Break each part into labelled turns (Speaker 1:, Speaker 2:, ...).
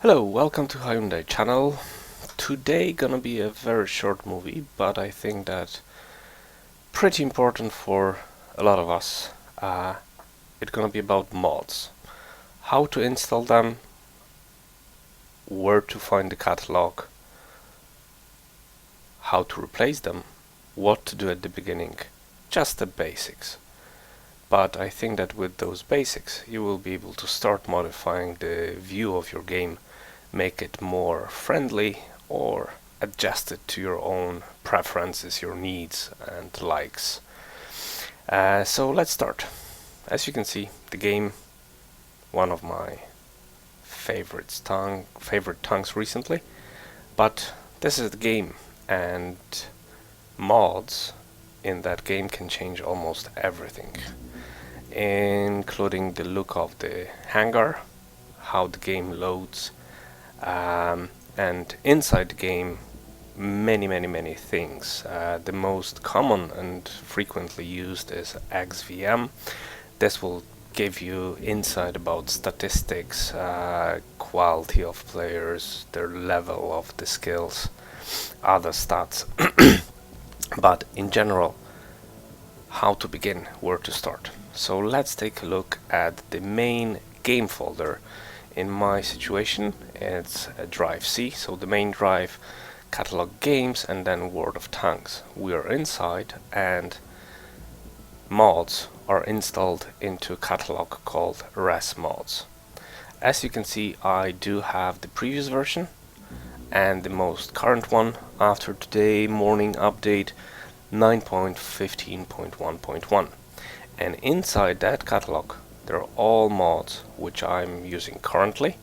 Speaker 1: Hello, welcome to hjundaj channel. Today gonna be a very short movie, but I think that pretty important for a lot of us. It's gonna be about mods, how to install them, where to find the catalog, how to replace them, what to do at the beginning, just the basics. But I think that with those basics you will be able to start modifying the view of your game, make it more friendly or adjust it to your own preferences, your needs and likes. So let's start. As you can see, the game, one of my favorite tongues recently, but this is the game, and mods in that game can change almost everything, including the look of the hangar, how the game loads, and inside the game many things. The most common and frequently used is XVM. This will give you insight about statistics, quality of players, their level of the skills, other stats. But in general, how to begin, where to start. So let's take a look at the main game folder. In my situation, it's a drive C, so the main drive, catalog games, and then Word of Tongues. We are inside, and mods are installed into a catalog called res mods. As you can see, I do have the previous version and the most current one after today morning update 9.15.1.1, and inside that catalog they're all mods which I'm using currently.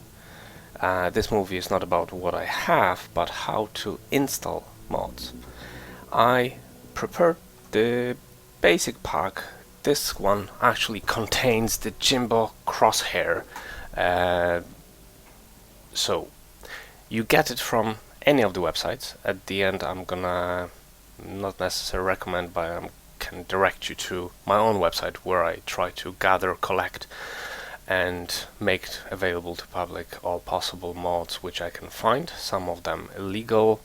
Speaker 1: This movie is not about what I have, but how to install mods. I prepared the basic pack. This one actually contains the Jimbo crosshair. So you get it from any of the websites. At the end I'm gonna not necessarily recommend, but I can direct you to my own website where I try to gather, collect and make available to public all possible mods which I can find, some of them illegal,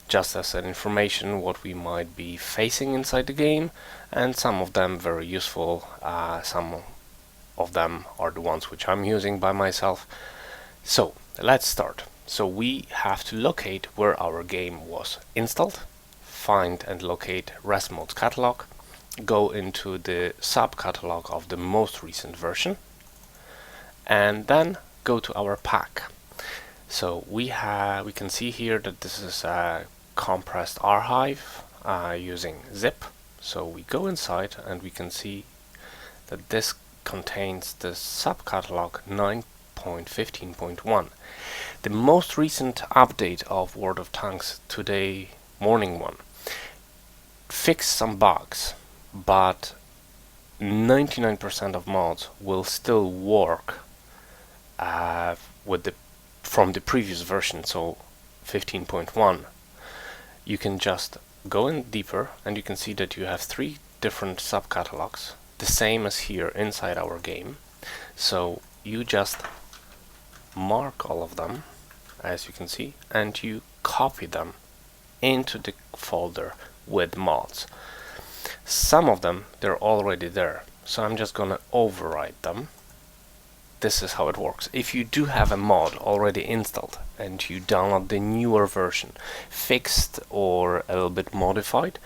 Speaker 1: just as an information what we might be facing inside the game, and some of them very useful. Some of them are the ones which I'm using by myself. So let's start. So we have to locate where our game was installed, find and locate res mods catalog, go into the subcatalog of the most recent version, and then go to our pack. So we can see here that this is a compressed archive using zip. So we go inside and we can see that this contains the subcatalog 9.15.1. The most recent update of Word of Tongues, today morning one, fixed some bugs, but 99% of mods will still work from the previous version, so 15.1. You can just go in deeper and you can see that you have 3 different subcatalogs, the same as here inside our game. So you just mark all of them, as you can see, and you copy them into the folder with mods. Some of them, they're already there, so I'm just gonna overwrite them. This is how it works. If you do have a mod already installed and you download the newer version, fixed or a little bit modified,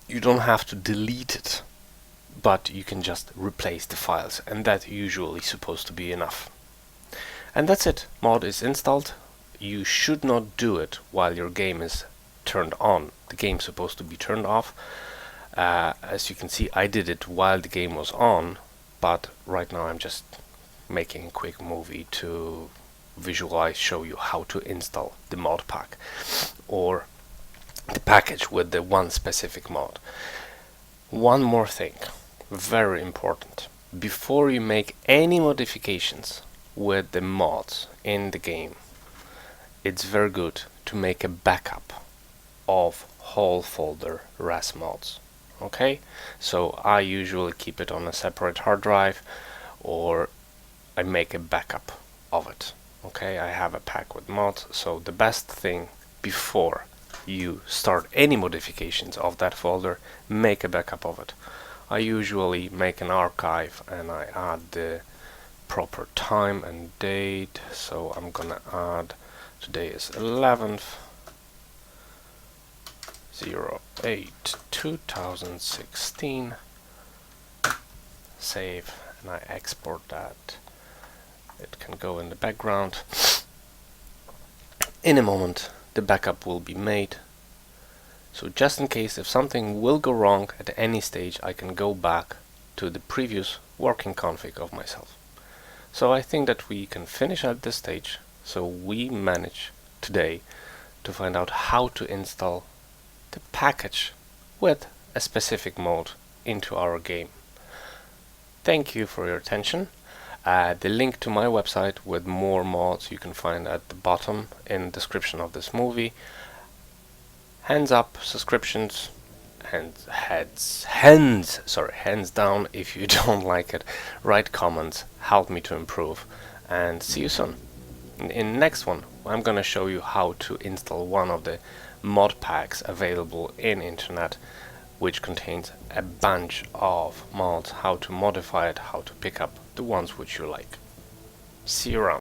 Speaker 1: you don't have to delete it, but you can just replace the files, and that's usually supposed to be enough. And that's it. Mod is installed. You should not do it while your game is turned on. The game's supposed to be turned off. As you can see, I did it while the game was on, but right now I'm just making a quick movie to visualize, show you how to install the mod pack or the package with the one specific mod. One more thing, very important. Before you make any modifications with the mods in the game, it's very good to make a backup of whole folder res mods. Okay, so I usually keep it on a separate hard drive, or I make a backup of it. Okay, I have a pack with mods, so the best thing before you start any modifications of that folder, make a backup of it. I usually make an archive and I add the proper time and date, so I'm gonna add today is 11th 08 2016, save, and I export that. It can go in the background. In a moment the backup will be made, so just in case if something will go wrong at any stage, I can go back to the previous working config of myself. So I think that we can finish at this stage. So we manage today to find out how to install the package with a specific mode into our game. Thank you for your attention. The link to my website with more mods you can find at the bottom in the description of this movie. Hands up, subscriptions, hands down if you don't like it. Write comments, help me to improve, and see you soon. In the next one, I'm gonna show you how to install one of the mod packs available in internet, which contains a bunch of mods, how to modify it, how to pick up the ones which you like. See you around.